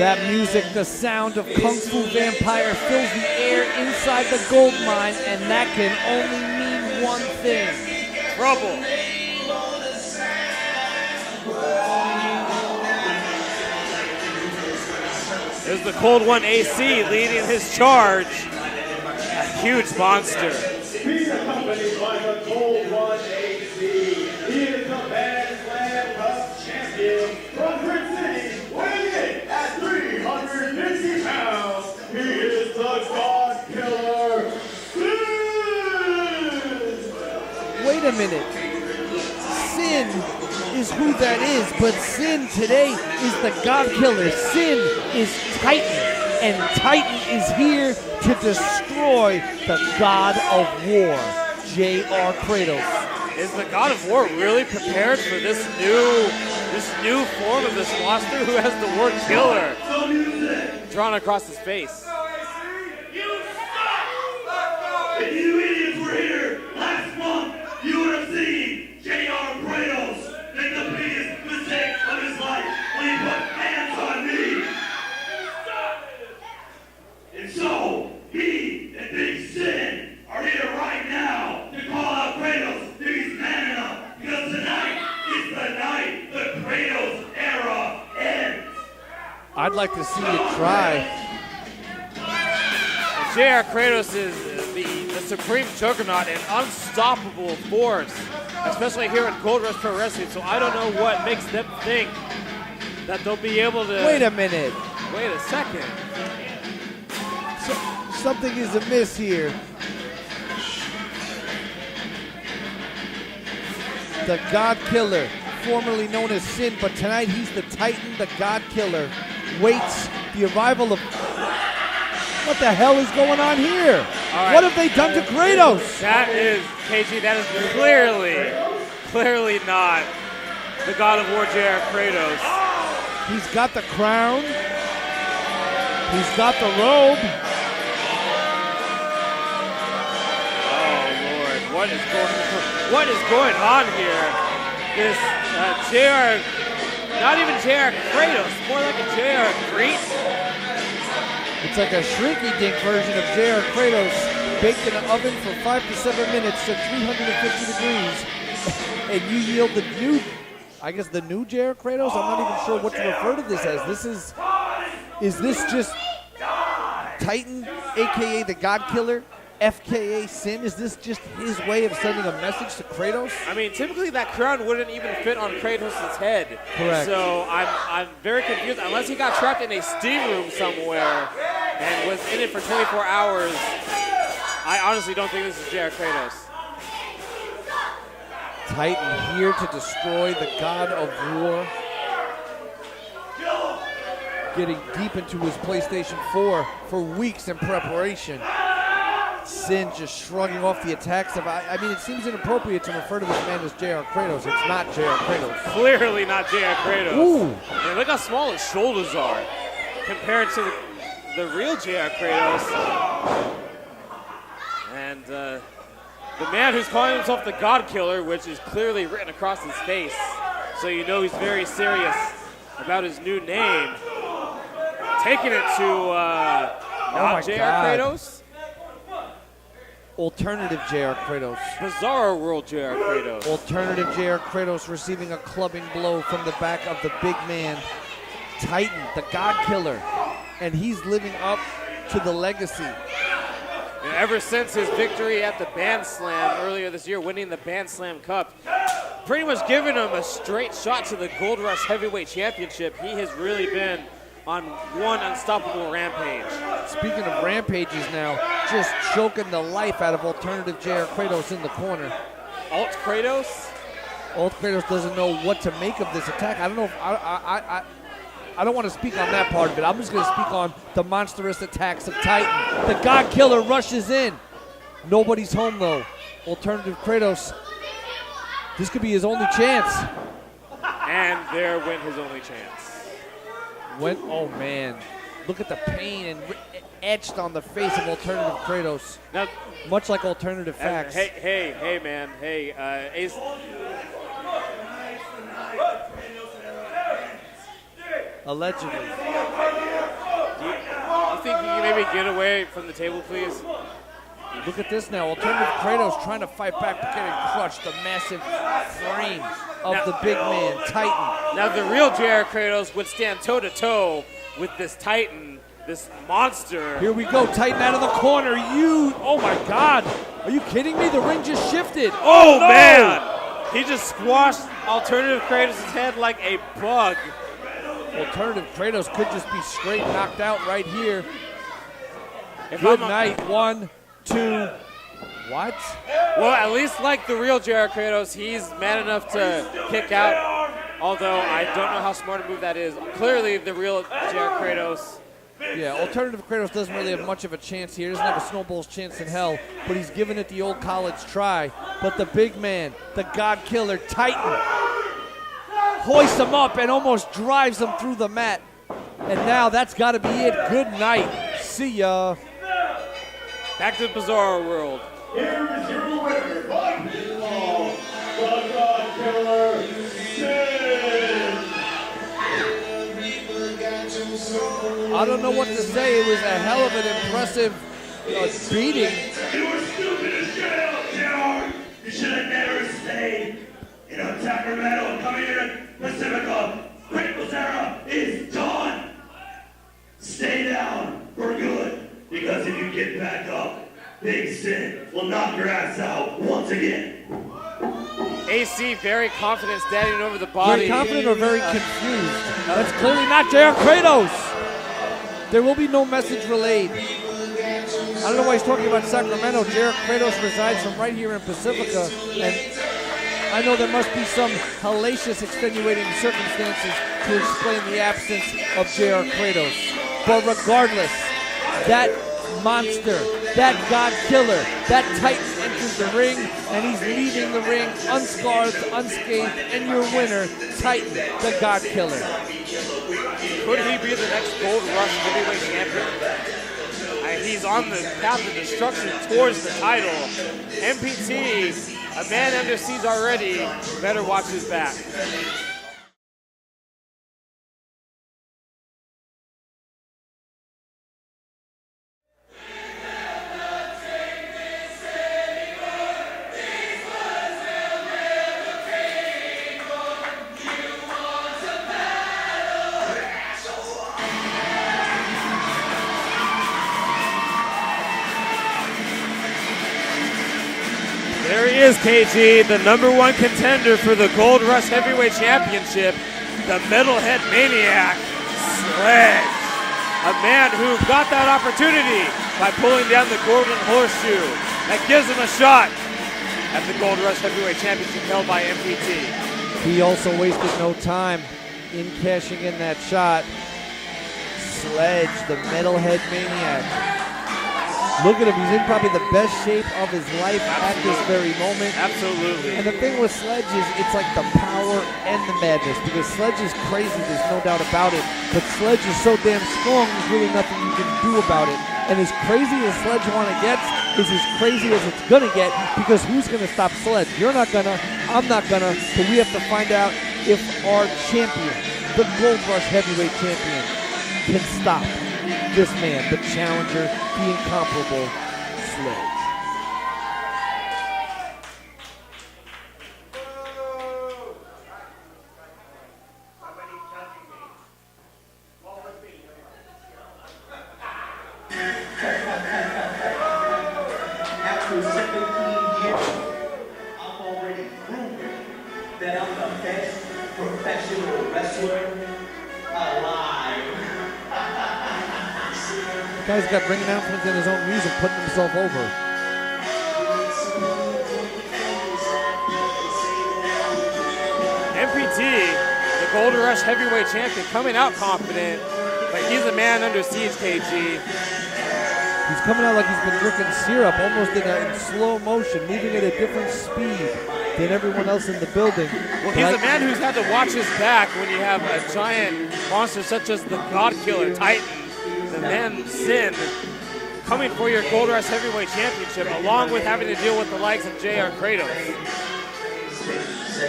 That music, the sound of Kung Fu Vampire fills the air inside the gold mine, and that can only mean one thing. Trouble. There's the Cold One AC leading his charge. A huge monster. He's accompanied by the Cold One AC. He is the Band Slam Cup champion from Brick City, weighing in at 350 pounds. He is the God Killer, Synn. Wait a minute. Synn is who that is, but Synn today is the God Killer. Synn is Titan, and Titan is here to destroy the God of War, J.R. Kratos. Is the God of War really prepared for this new form of this monster who has the word killer drawn across his face? If you idiots were here last month, you would have seen J.R. Kratos make the biggest mistake of his life when he put hands on me. And so, he and Big Synn are here right now to call out Kratos if he's man enough, because tonight is the night the Kratos era ends. I'd like to see you try. J.R. Kratos is the supreme juggernaut and unstoppable force, especially here in Gold Rush Pro Wrestling. So I don't know what makes them think that they'll be able to. Wait a minute. Wait a second. Something is amiss here. The God Killer, formerly known as Synn, but tonight he's the Titan, the God Killer, waits the arrival of... What the hell is going on here? Right. What have they done to Kratos? That is, KG, that is clearly not the God of War, J.R. Kratos. He's got the crown. He's got the robe. What is going on here? This J.R. Not even J.R. Kratos, more like a J.R. Greet. It's like a shrinky-dink version of J.R. Kratos, baked in an oven for 5 to 7 minutes to 350 degrees, and you yield the new, I guess the new J.R. Kratos? I'm not even sure what to refer to this as. Is this just Titan, a.k.a. the God Killer, FKA Synn? Is this just his way of sending a message to Kratos? I mean, typically that crown wouldn't even fit on Kratos' head. Correct. So I'm very confused. Unless he got trapped in a steam room somewhere and was in it for 24 hours, I honestly don't think this is J.R. Kratos. Titan here to destroy the God of War. Getting deep into his PlayStation 4 for weeks in preparation. Synn just shrugging off the attacks of, I mean, it seems inappropriate to refer to this man as J.R. Kratos. It's not J.R. Kratos. Clearly not J.R. Kratos. Ooh. And look how small his shoulders are compared to the real J.R. Kratos. And the man who's calling himself the God Killer, which is clearly written across his face, so you know he's very serious about his new name. Taking it to not J.R. Kratos. Alternative J.R. Kratos. Bizarro World J.R. Kratos. Alternative J.R. Kratos receiving a clubbing blow from the back of the big man. Titan, the God Killer. And he's living up to the legacy. And ever since his victory at the Band Slam earlier this year, winning the Band Slam Cup, pretty much giving him a straight shot to the Gold Rush Heavyweight Championship, he has really been on one unstoppable rampage. Speaking of rampages now, just choking the life out of alternative J.R. Kratos in the corner. Alt Kratos? Alt Kratos doesn't know what to make of this attack. I don't know if I don't want to speak on that part of it. I'm just going to speak on the monstrous attacks of Titan. The God Killer rushes in. Nobody's home though. Alternative Kratos. This could be his only chance. And there went his only chance. Oh man, look at the pain and etched on the face of alternative Kratos. Now, much like alternative facts. Hey, man. Hey, Ace. Allegedly. You think you can maybe get away from the table, please? Look at this now. Alternative Kratos trying to fight back, but getting crushed. The massive frame of the big man, Titan. Now the real JR Kratos would stand toe-to-toe with this Titan, this monster. Here we go. Titan out of the corner. Oh my God. Are you kidding me? The ring just shifted. Oh, no! Man. He just squashed Alternative Kratos' head like a bug. Alternative Kratos could just be straight knocked out right here. Good night. 1, 2. What? Well, at least like the real JR Kratos, he's man enough to kick out. Although I don't know how smart a move that is. Clearly, the real JR Kratos. Yeah, Alternative Kratos doesn't really have much of a chance here. He doesn't have a snowball's chance in hell, but he's giving it the old college try. But the big man, the God Killer, Titan, hoists him up and almost drives him through the mat. And now that's got to be it. Good night. See ya. Back to the Bizarro world. Here is your winner by pinfall, the God Killer, Synn. I don't know what to say. It was a hell of an impressive beating. You were stupid as jail, JR. You should have never stayed. You know, Sacramento coming here to Pacifica. Kratos era is done. Stay down for good, because if you get back up, Big Synn will knock your ass out once again. AC very confident standing over the body. Very confident or very confused? That's clearly not JR Kratos. There will be no message relayed. I don't know why he's talking about Sacramento. JR Kratos resides from right here in Pacifica, and I know there must be some hellacious extenuating circumstances to explain the absence of JR Kratos. But regardless, that monster, that God Killer, that Titan enters the ring, and he's leaving the ring unscarred, unscathed, and your winner, Titan, the God Killer. Could he be the next Gold Rush heavyweight champion? He's on the path of destruction towards the title. MPT, a man under siege already, better watch his back. There he is, KG, the #1 contender for the Gold Rush Heavyweight Championship, the Metalhead Maniac, Sledge. A man who got that opportunity by pulling down the Golden Horseshoe. That gives him a shot at the Gold Rush Heavyweight Championship held by MPT. He also wasted no time in cashing in that shot. Sledge, the Metalhead Maniac. Look at him, he's in probably the best shape of his life at this very moment. Absolutely. And the thing with Sledge is it's like the power and the madness, because Sledge is crazy, there's no doubt about it, but Sledge is so damn strong, there's really nothing you can do about it. And as crazy as Sledge gets is as crazy as it's gonna get, because who's gonna stop Sledge? You're not gonna, I'm not gonna, so we have to find out if our champion, the Gold Rush Heavyweight Champion, can stop this man, the challenger, the incomparable Sledge. After 17 years, I've already proven that I'm the best professional wrestler alive. The guy's got ring announcements in his own music, putting himself over. MPT, the Gold Rush Heavyweight Champion, coming out confident, but he's a man under siege, KG. He's coming out like he's been drinking syrup, almost in slow motion, moving at a different speed than everyone else in the building. Well, he's a man who's had to watch his back when you have a giant monster such as the God Killer, Titan, the man Synn, coming for your Gold Rush Heavyweight Championship, along with having to deal with the likes of JR Kratos.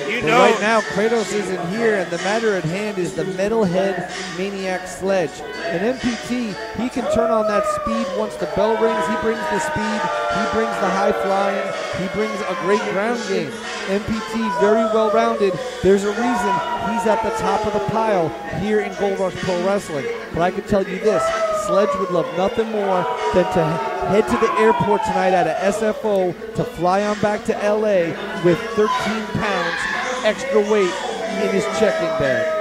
You But know, right now, Kratos isn't here, and the matter at hand is the metalhead maniac Sledge. And MPT, he can turn on that speed once the bell rings. He brings the speed, he brings the high flying, he brings a great ground game. MPT, very well rounded. There's a reason he's at the top of the pile here in Gold Rush Pro Wrestling. But I can tell you this, Sledge would love nothing more than to head to the airport tonight out of SFO to fly on back to LA with 13 pounds extra weight in his checking bag.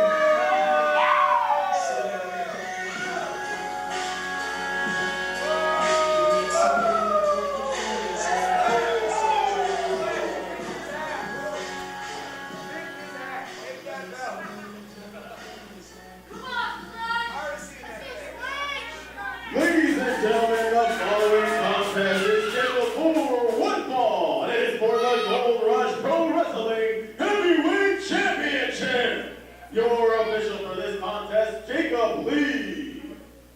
Ladies and gentlemen, the following contest is scheduled for one fall. It is for the Gold Rush Pro Wrestling Heavyweight Championship. Your official for this contest, Jacob Lee.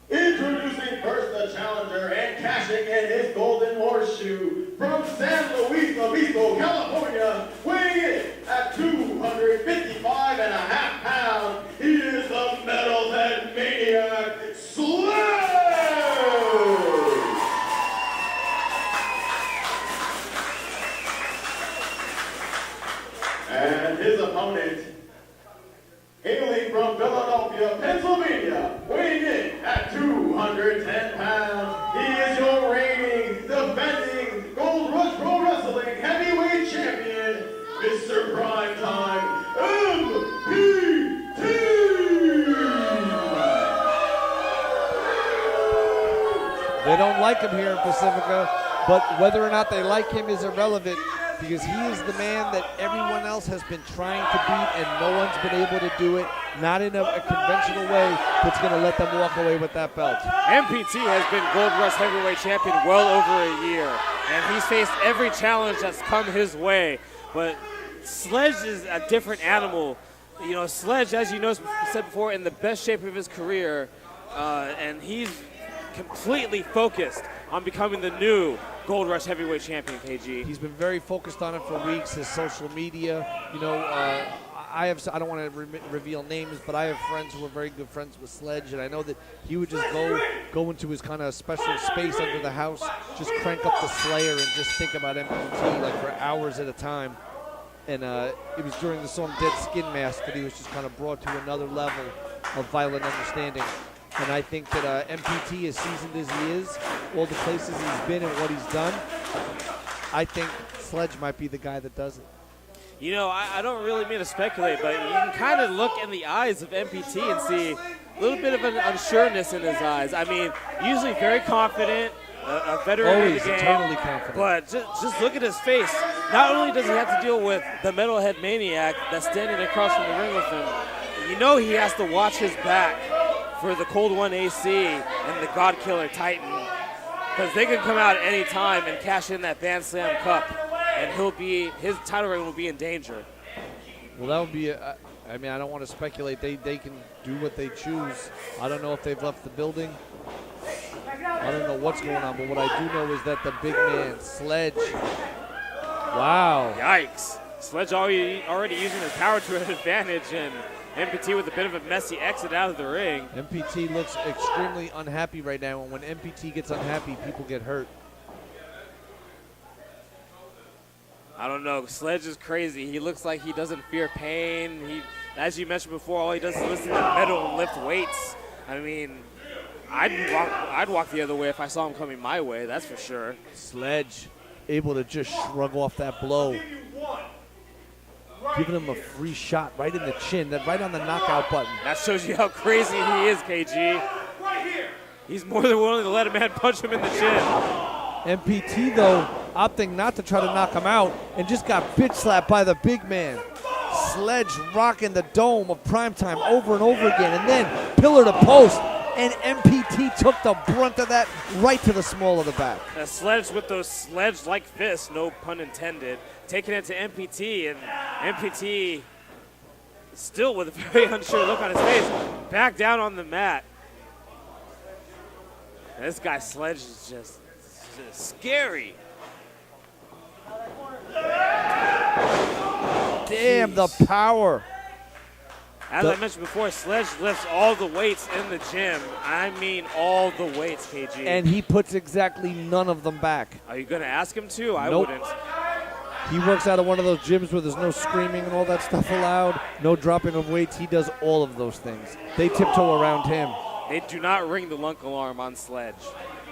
Introducing first the challenger and cashing in his golden horseshoe from San Luis Obispo, California, weighing in at 255 and a half pounds. He is the metalhead maniac, Sledge! And his opponent, hailing from Philadelphia, Pennsylvania, weighing in at 210 pounds, he is your reigning, defending Gold Rush Pro Wrestling Heavyweight Champion, Mr. Primetime MPT! They don't like him here in Pacifica, but whether or not they like him is irrelevant because he is the man that everyone else has been trying to beat and no one's been able to do it, not in a conventional way that's going to let them walk away with that belt. MPT has been Gold Rush Heavyweight Champion well over a year, and he's faced every challenge that's come his way, but Sledge is a different animal. You know, Sledge, as you know, said before, in the best shape of his career, and he's completely focused on becoming the new Gold Rush Heavyweight Champion, KG. He's been very focused on it for weeks, his social media. You know, I don't want to reveal names, but I have friends who are very good friends with Sledge, and I know that he would just go into his kind of special space under the house, just crank up the Slayer and just think about MPT like for hours at a time. And it was during the song Dead Skin Mask that he was just kind of brought to another level of violent understanding. And I think that MPT, as seasoned as he is, all the places he's been and what he's done, I think Sledge might be the guy that does it. You know, I don't really mean to speculate, but you can kind of look in the eyes of MPT and see a little bit of an unsureness in his eyes. I mean, usually very confident, a veteran of the game. Eternally confident. But just look at his face. Not only does he have to deal with the metalhead maniac that's standing across from the ring with him, you know he has to watch his back for the Cold One AC and the God Killer Titan, because they can come out at any time and cash in that Band Slam Cup, and his title reign will be in danger. Well, that would be, I mean, I don't want to speculate. They can do what they choose. I don't know if they've left the building. I don't know what's going on, but what I do know is that the big man, Sledge, wow. Yikes. Sledge already using his power to his advantage, and MPT with a bit of a messy exit out of the ring. MPT looks extremely unhappy right now, and when MPT gets unhappy, people get hurt. I don't know. Sledge is crazy. He looks like he doesn't fear pain. As you mentioned before, all he does is listen to metal and lift weights. I mean, I'd walk the other way if I saw him coming my way, that's for sure. Sledge able to just shrug off that blow. Giving him a free shot right in the chin, right on the knockout button. That shows you how crazy he is, KG. He's more than willing to let a man punch him in the chin. MPT, though, opting not to try to knock him out and just got bitch slapped by the big man. Sledge rocking the dome of Primetime over and over again, and then pillar to post, and MPT took the brunt of that right to the small of the back. Sledge with those Sledge-like fists, no pun intended, taking it to MPT, and MPT still with a very unsure look on his face, back down on the mat. And this guy Sledge is just scary. damn, the power. As I mentioned before, Sledge lifts all the weights in the gym. I mean all the weights, KG. And he puts exactly none of them back. Are you going to ask him to? I Nope. wouldn't. He works out of one of those gyms where there's no screaming and all that stuff allowed, no dropping of weights. He does all of those things. They tiptoe around him. They do not ring the lunk alarm on Sledge.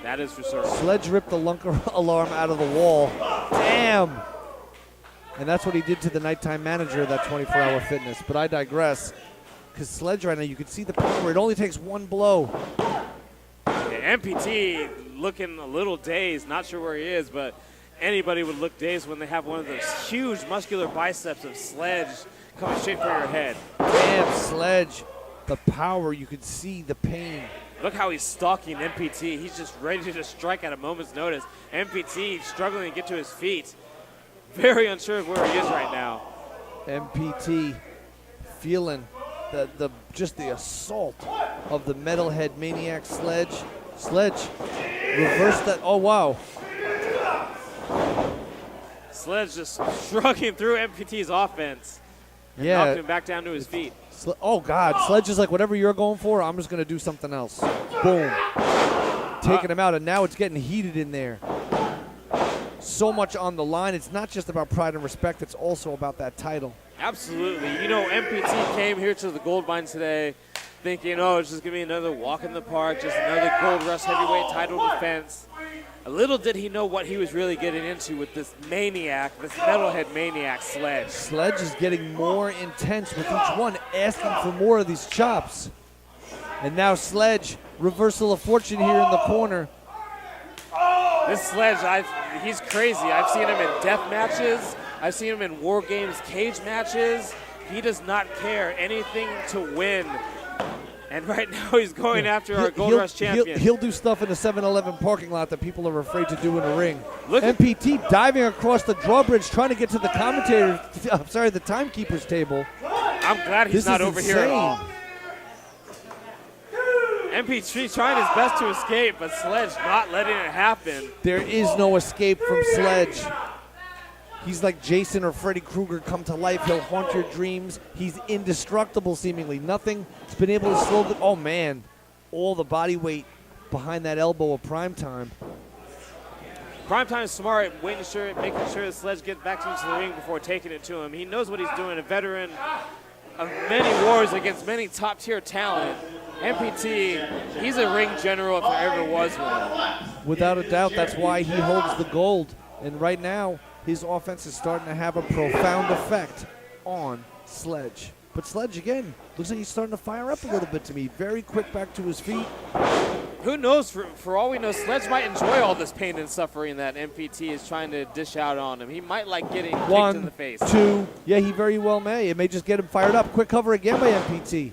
That is for certain. Sledge ripped the lunk alarm out of the wall. Damn. And that's what he did to the nighttime manager of that 24-hour fitness. But I digress. Because Sledge right now, you can see the power. It only takes one blow. Yeah, MPT looking a little dazed. Not sure where he is, but anybody would look dazed when they have one of those huge muscular biceps of Sledge coming straight for your head. Damn, Sledge. The power, you could see the pain. Look how he's stalking MPT. He's just ready to strike at a moment's notice. MPT struggling to get to his feet. Very unsure of where he is right now. MPT feeling just the assault of the metalhead maniac Sledge. Sledge reversed that. Oh, wow. Sledge just shrugging through MPT's offense. And Yeah. knocked him back down to his feet. Oh, God. Sledge is like, whatever you're going for, I'm just going to do something else. Boom. Taking him out, and now it's getting heated in there. So much on the line. It's not just about pride and respect. It's also about that title. Absolutely. You know, MPT came here to the Gold Mine today thinking, oh, it's just going to be another walk in the park, just another Gold Rush heavyweight title defense. A little did he know what he was really getting into with this maniac, this metalhead maniac, Sledge. Sledge is getting more intense with each one, asking for more of these chops. And now Sledge, reversal of fortune here in the corner. This Sledge, he's crazy. I've seen him in death matches. I've seen him in War Games cage matches. He does not care. Anything to win. And right now he's going after our Gold Rush champion. He'll do stuff in the 7-Eleven parking lot that people are afraid to do in a ring. Look MPT diving across the drawbridge, trying to get to the the timekeeper's table. I'm glad he's not over here at all. MPT trying his best to escape, but Sledge not letting it happen. There is no escape from Sledge. He's like Jason or Freddy Krueger come to life. He'll haunt your dreams. He's indestructible, seemingly. Nothing's been able to slow the... Oh, man. All the body weight behind that elbow of Primetime. Primetime is smart, making sure that Sledge gets back into the ring before taking it to him. He knows what he's doing, a veteran of many wars against many top-tier talent. MPT, he's a ring general if there ever was one. Without a doubt, that's why he holds the gold. And right now, his offense is starting to have a profound effect on Sledge. But Sledge, again, looks like he's starting to fire up a little bit to me. Very quick back to his feet. Who knows? For all we know, Sledge might enjoy all this pain and suffering that MPT is trying to dish out on him. He might like getting kicked in the face. 1, 2. Yeah, he very well may. It may just get him fired up. Quick cover again by MPT.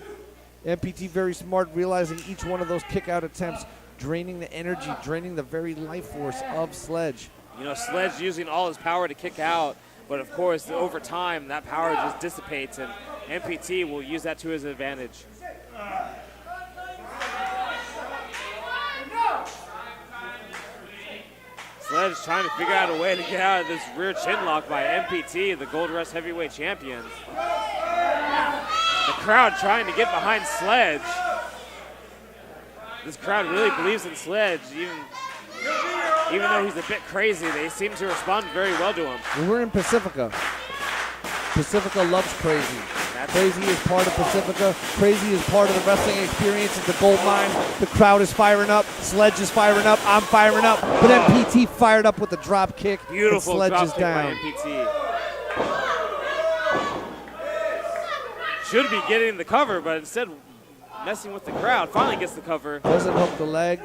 MPT very smart, realizing each one of those kick-out attempts, draining the energy, draining the very life force of Sledge. You know, Sledge using all his power to kick out, but of course, over time, that power just dissipates, and MPT will use that to his advantage. Sledge trying to figure out a way to get out of this rear chin lock by MPT, the Gold Rush heavyweight champion. The crowd trying to get behind Sledge. This crowd really believes in Sledge, even though he's a bit crazy. They seem to respond very well to him. Well, we're in Pacifica. Pacifica loves crazy. Crazy is part of Pacifica. Crazy is part of the wrestling experience at the Gold Mine. The crowd is firing up. Sledge is firing up. I'm firing up. But MPT fired up with the drop kick. Beautiful Sledge drop is kick down. by MPT. Should be getting the cover, but instead messing with the crowd. Finally gets the cover. Doesn't hook the leg.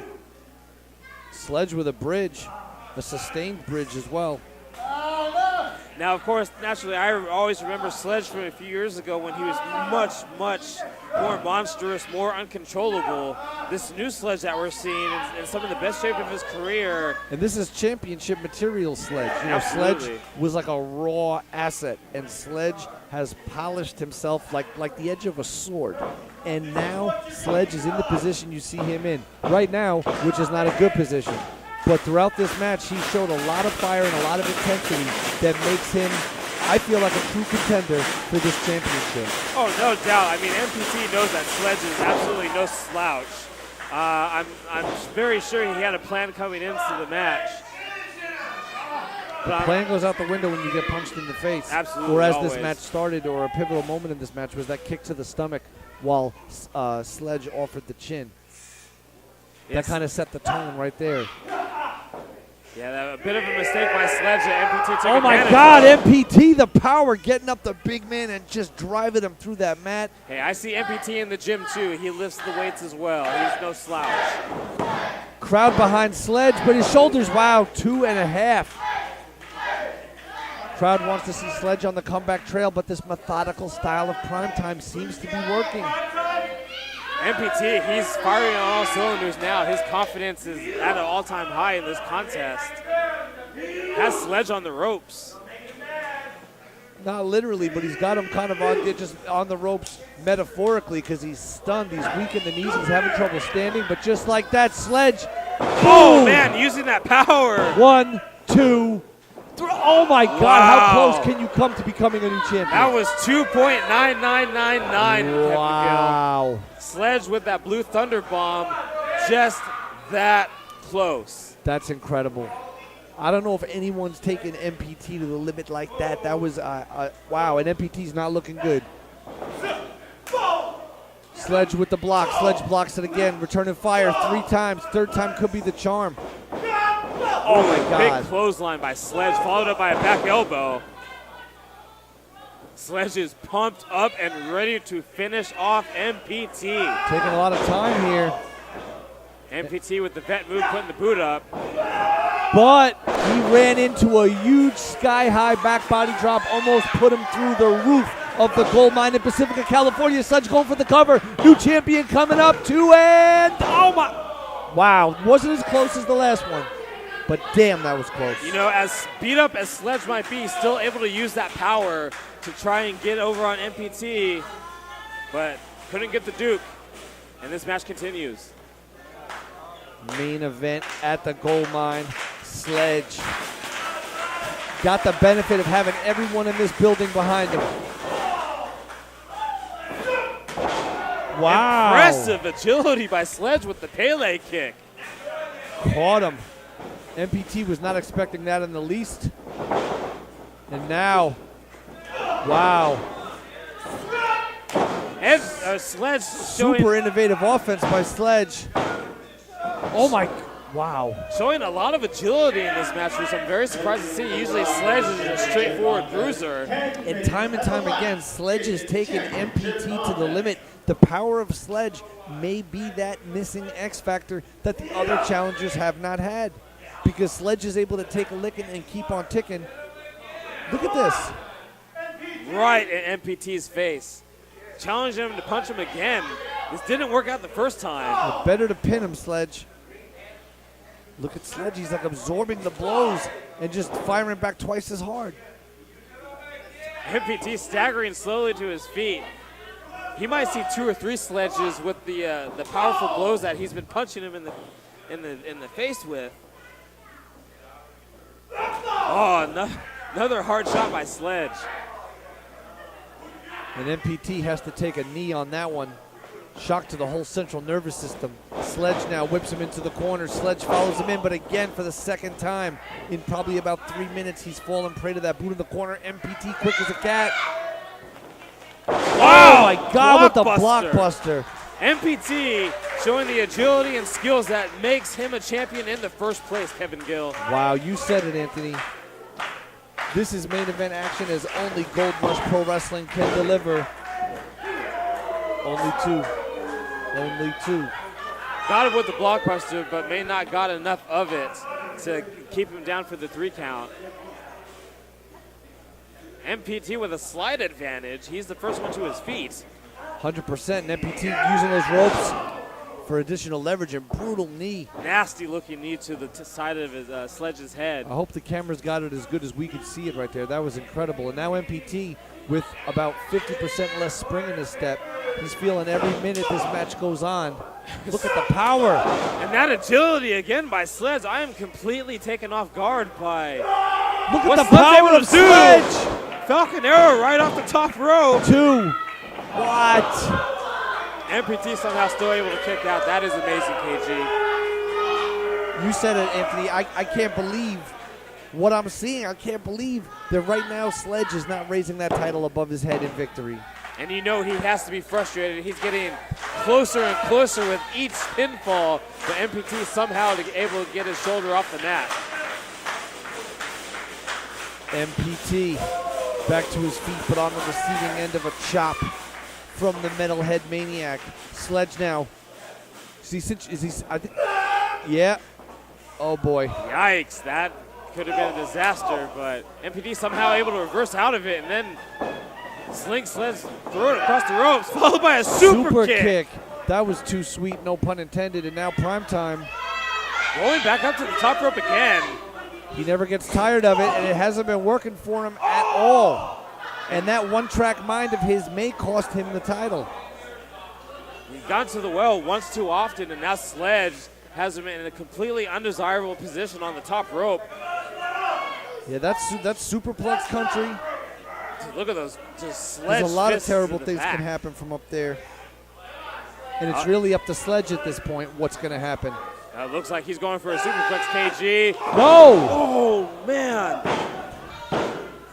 Sledge with a bridge. A sustained bridge as well. Now, of course, naturally, I always remember Sledge from a few years ago when he was much, much more monstrous, more uncontrollable. This new Sledge that we're seeing is in some of the best shape of his career. And this is championship material Sledge. You know, Absolutely. Sledge was like a raw asset, and Sledge has polished himself like the edge of a sword. And now Sledge is in the position you see him in right now, which is not a good position. But throughout this match, he showed a lot of fire and a lot of intensity that makes him I feel like a true contender for this championship. Oh, no doubt. I mean, MPT knows that Sledge is absolutely no slouch. I'm very sure he had a plan coming into the match. The plan goes out the window when you get punched in the face. Absolutely, Or as always. this match started, or a pivotal moment in this match was that kick to the stomach while Sledge offered the chin. That kind of set the tone right there. Yeah, a bit of a mistake by Sledge that MPT took Oh my advantage God, of. MPT, the power, getting up the big man and just driving him through that mat. Hey, I see MPT in the gym too. He lifts the weights as well. He's no slouch. Crowd behind Sledge, but his shoulders, wow, 2.5. Crowd wants to see Sledge on the comeback trail, but this methodical style of primetime seems to be working. MPT, he's firing on all cylinders now. His confidence is at an all-time high in this contest. Has Sledge on the ropes. Not literally, but he's got him kind of just on the ropes metaphorically because he's stunned. He's weak in the knees. He's having trouble standing. But just like that, Sledge. Oh, man, using that power. 1, 2, 3. Oh, my God. Wow. How close can you come to becoming a new champion? That was 2.9999. Wow. Sledge with that blue thunder bomb. Just that close. That's incredible. I don't know if anyone's taken MPT to the limit like that. That was, wow, and MPT's not looking good. Sledge with the block. Sledge blocks it again. Returning fire 3 times. 3rd time could be the charm. Oh, my God. Big clothesline by Sledge, followed up by a back elbow. Sledge is pumped up and ready to finish off MPT. Taking a lot of time here. MPT with the vet move, putting the boot up. But he ran into a huge sky-high back body drop, almost put him through the roof of the gold mine in Pacifica, California. Sledge going for the cover. New champion coming up to end. Oh, my. Wow. Wasn't as close as the last one. But damn, that was close. You know, as beat up as Sledge might be, still able to use that power to try and get over on MPT, but couldn't get the Duke. And this match continues. Main event at the gold mine. Sledge got the benefit of having everyone in this building behind him. Wow. Impressive agility by Sledge with the Pele kick. Caught him. MPT was not expecting that in the least. And now, wow. And Sledge showing, Super innovative offense by Sledge. Oh my, wow. showing a lot of agility in this match, which I'm very surprised to see. Usually Sledge is a straightforward bruiser. And time again, Sledge has taken MPT to the limit. The power of Sledge may be that missing X factor that the other challengers have not had. Because Sledge is able to take a licking and keep on ticking. Look at this. Right in MPT's face. Challenged him to punch him again. This didn't work out the first time. Better to pin him, Sledge. Look at Sledge. He's like absorbing the blows and just firing back twice as hard. MPT staggering slowly to his feet. He might see 2 or 3 Sledges with the powerful blows that he's been punching him in the face with. Oh, another hard shot by Sledge. And MPT has to take a knee on that one. Shock to the whole central nervous system. Sledge now whips him into the corner. Sledge follows him in, but again for the 2nd time in probably about 3 minutes, he's fallen prey to that boot in the corner. MPT quick as a cat. Oh my God, with the blockbuster. MPT showing the agility and skills that makes him a champion in the first place, Kevin Gill. Wow, you said it, Anthony. This is main event action as only Gold Rush Pro Wrestling can deliver. Only 2. Only 2. Got him with the blockbuster, but may not got enough of it to keep him down for the 3 count. MPT with a slight advantage. He's the first one to his feet. 100%, and MPT using those ropes for additional leverage and brutal knee. Nasty looking knee to the side of his Sledge's head. I hope the cameras got it as good as we could see it right there. That was incredible. And now MPT with about 50% less spring in his step. He's feeling every minute this match goes on. Look at the power. And that agility again by Sledge. I am completely taken off guard by Look at what the Sledge power able of to do. Sledge. Falcon Arrow right off the top rope. 2. What? MPT somehow still able to kick out. That is amazing, KG. You said it, Anthony. I can't believe what I'm seeing. I can't believe that right now Sledge is not raising that title above his head in victory. And you know he has to be frustrated. He's getting closer and closer with each pinfall, but MPT somehow able to get his shoulder off the mat. MPT back to his feet, but on the receiving end of a chop from the Metalhead Maniac. Sledge now. Yeah. Oh boy. Yikes, that could have been a disaster, but MPT somehow able to reverse out of it and then Sling Sledge throw it across the ropes, followed by a super kick. That was too sweet, no pun intended, and now Primetime. Rolling back up to the top rope again. He never gets tired of it, and it hasn't been working for him at all. And that one-track mind of his may cost him the title. He's gone to the well once too often, and now Sledge has him in a completely undesirable position on the top rope. Yeah, that's superplex country. Look at those just Sledge. There's a lot of fists terrible in the things back. can happen from up there. And it's really up to Sledge at this point what's going to happen. Looks like he's going for a superplex, KG. No! Oh, man.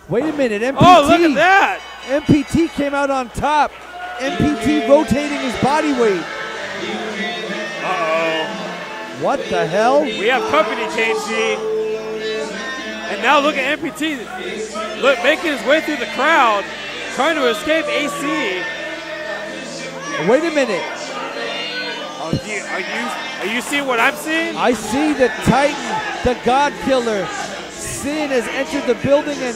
Wait a minute, MPT. Oh, look at that. MPT came out on top. MPT rotating his body weight. Uh-oh. What the hell? We have company, KG. And now look at MPT making his way through the crowd, trying to escape AC. Wait a minute. Are you seeing what I'm seeing? I see the Titan, the God Killer. Synn has entered the building and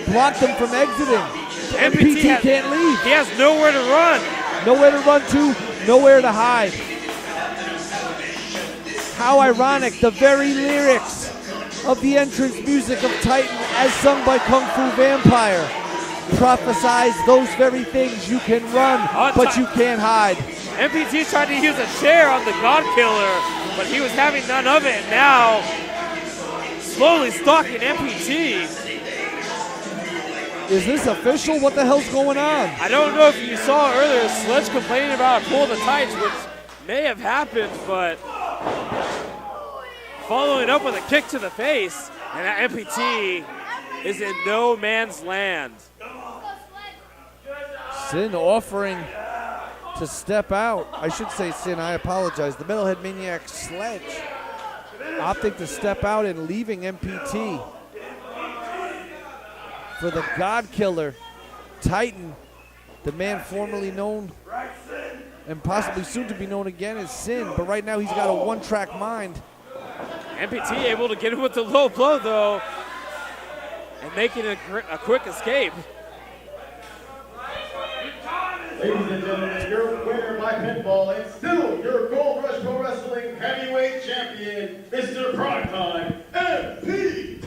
blocked them from exiting. MPT can't leave. He has nowhere to run. Nowhere to run to, nowhere to hide. How ironic, the very lyrics of the entrance music of Titan as sung by Kung Fu Vampire prophesies those very things. You can run, but you can't hide. MPT tried to use a chair on the God Killer, but he was having none of it. Now, slowly stalking MPT. Is this official? What the hell's going on? I don't know if you saw earlier Sledge complaining about a pull of the tights, which may have happened, but following up with a kick to the face, and that MPT is in no man's land. Synn offering to step out. I should say Synn, I apologize. The Metalhead Maniac Sledge opting to step out and leaving MPT for the God Killer, Titan, the man formerly known and possibly soon to be known again as Synn, but right now he's got a one-track mind. MPT able to get him with the low blow, though, and making a quick escape. Ladies and gentlemen, your winner by pinfall and still your Gold Rush Pro Wrestling Heavyweight Champion, Mr. Primetime, MPT.